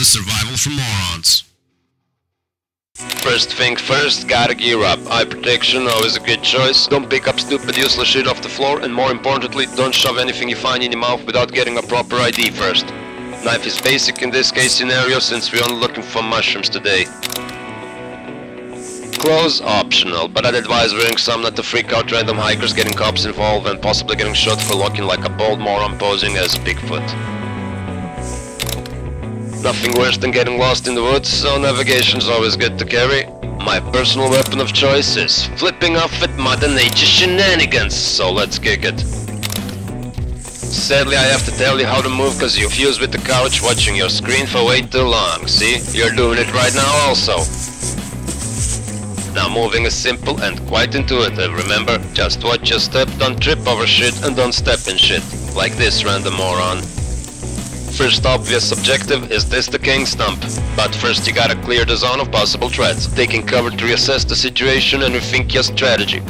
survival for morons. First thing first, gotta gear up. Eye protection, always a good choice. Don't pick up stupid useless shit off the floor, and more importantly, don't shove anything you find in your mouth without getting a proper ID first. Knife is basic in this case scenario since we're only looking for mushrooms today. Clothes optional, but I'd advise wearing some not to freak out random hikers getting cops involved and possibly getting shot for looking like a bald moron posing as Bigfoot. Nothing worse than getting lost in the woods, so navigation's always good to carry. My personal weapon of choice is flipping off at Mother Nature shenanigans, so let's kick it. Sadly, I have to tell you how to move cause you fuse with the couch watching your screen for way too long. See? You're doing it right now also. Now moving is simple and quite intuitive, remember? Just watch your step, don't trip over shit and don't step in shit. Like this random moron. First obvious objective is this the king stump, but first you gotta clear the zone of possible threats, taking cover to reassess the situation and rethink your strategy.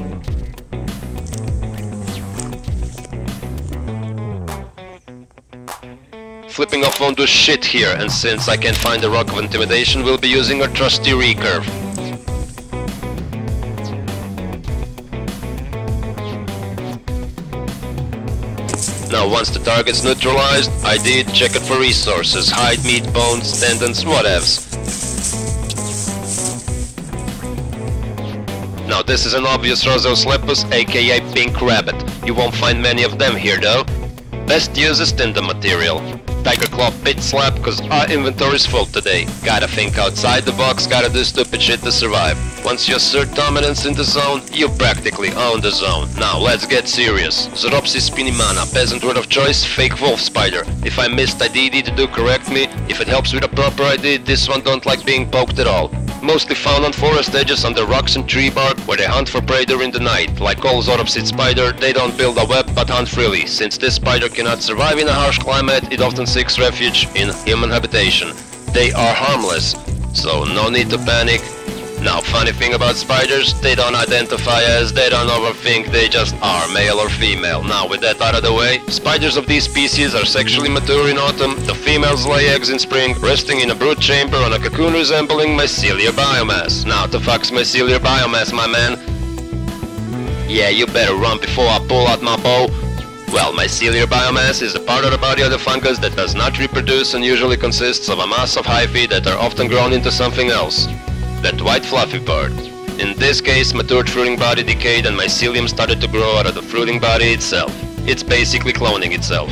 Flipping off won't do shit here, and since I can't find the rock of intimidation, we'll be using our trusty recurve. Now once the target's neutralized, ID it, check it for resources, hide, meat, bones, tendons, whatevs. Now this is an obvious Rososlepus, aka pink rabbit. You won't find many of them here though. Best use is tinder material. Tiger claw pit slap, cause our inventory's full today. Gotta think outside the box, gotta do stupid shit to survive. Once you assert dominance in the zone, you practically own the zone. Now let's get serious. Zoropsis spinimana, peasant word of choice, fake wolf spider. If I missed ID to do correct me, if it helps with a proper ID, this one don't like being poked at all. Mostly found on forest edges under rocks and tree bark where they hunt for prey during the night. Like all Zoropsid spider, they don't build a web but hunt freely. Since this spider cannot survive in a harsh climate, it often seeks refuge in human habitation. They are harmless, so no need to panic. Now funny thing about spiders, they don't identify as, they don't overthink, they just are male or female. Now with that out of the way, spiders of these species are sexually mature in autumn, the females lay eggs in spring, resting in a brood chamber on a cocoon resembling mycelial biomass. Now the fuck's mycelial biomass, my man? Yeah, you better run before I pull out my bow. Well, mycelial biomass is a part of the body of the fungus that does not reproduce and usually consists of a mass of hyphae that are often grown into something else. That white fluffy part. In this case, matured fruiting body decayed and mycelium started to grow out of the fruiting body itself. It's basically cloning itself.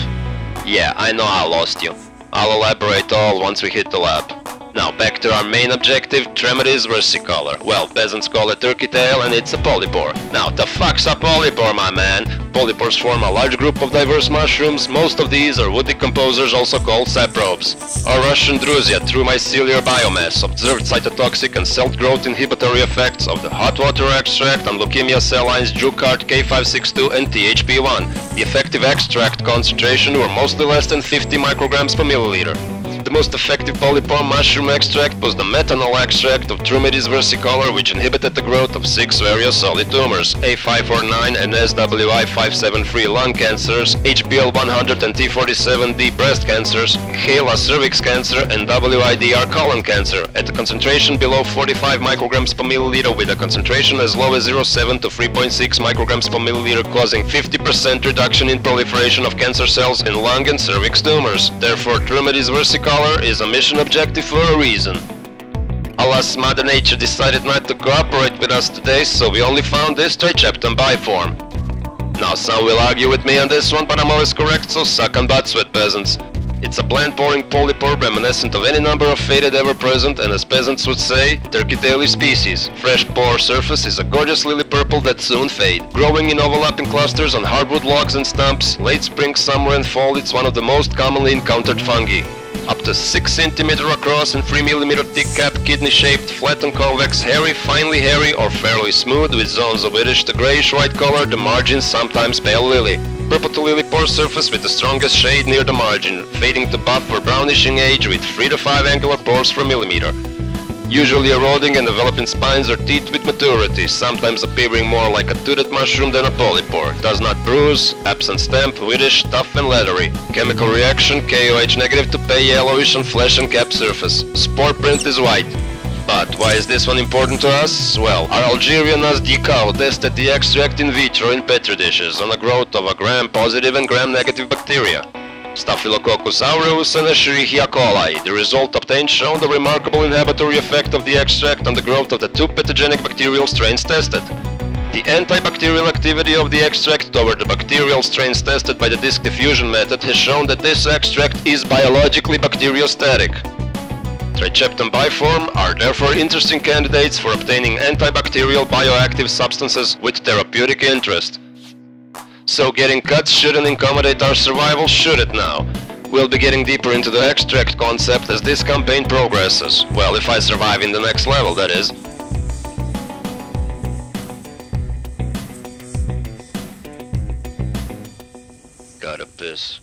Yeah, I know I lost you. I'll elaborate all once we hit the lab. Now back to our main objective, Tremedis versicolor. Well, peasants call it turkey tail and it's a polypore. Now the fuck's a polypore, my man? Polypores form a large group of diverse mushrooms. Most of these are wood decomposers, also called saprobes. Our Russian druzia, through mycelial biomass, observed cytotoxic and cell growth inhibitory effects of the hot water extract on leukemia cell lines Jucart, K562 and THP1. The effective extract concentration were mostly less than 50 micrograms per milliliter. The most effective polypore mushroom extract was the methanol extract of Tremedis versicolor, which inhibited the growth of 6 various solid tumors, A549 and SWI573 lung cancers, HPL100 and T47D breast cancers, HeLa cervix cancer and WIDR colon cancer, at a concentration below 45 micrograms per milliliter with a concentration as low as 0.7 to 3.6 micrograms per milliliter, causing 50% reduction in proliferation of cancer cells in lung and cervix tumors. Therefore, Tremedis versicolor is a mission objective for a reason. Alas, Mother Nature decided not to cooperate with us today, so we only found this tricheptan biform. Now some will argue with me on this one, but I'm always correct, so suck on butts with peasants. It's a bland-poring polypore reminiscent of any number of faded ever-present, and as peasants would say, turkey-taily species. Fresh pore surface is a gorgeous lily purple that soon fade. Growing in overlapping clusters on hardwood logs and stumps, late spring, summer and fall, it's one of the most commonly encountered fungi. Up to 6 cm across and 3 mm thick cap, kidney-shaped, flat and convex, hairy, finely hairy or fairly smooth with zones of reddish to grayish-white color, the margins sometimes pale lily. Purple to lily pore surface with the strongest shade near the margin, fading to buff or brownish in age with 3 to 5 angular pores per millimeter. usually eroding and developing spines or teeth with maturity, sometimes appearing more like a toothed mushroom than a polypore. Does not bruise, absent stamp, whitish, tough and leathery. Chemical reaction, KOH negative to pale yellowish on flesh and cap surface. Spore print is white. But why is this one important to us? Well, our Algerian Asdikao tested the extract in vitro in petri dishes on the growth of a gram-positive and gram-negative bacteria, Staphylococcus aureus and Escherichia coli. The result obtained showed a remarkable inhibitory effect of the extract on the growth of the two pathogenic bacterial strains tested. The antibacterial activity of the extract over the bacterial strains tested by the disc diffusion method has shown that this extract is biologically bacteriostatic. Tricheptan biform are therefore interesting candidates for obtaining antibacterial bioactive substances with therapeutic interest. So getting cuts shouldn't incommodate our survival, should it now? We'll be getting deeper into the extract concept as this campaign progresses. Well, if I survive in the next level, that is. Gotta piss.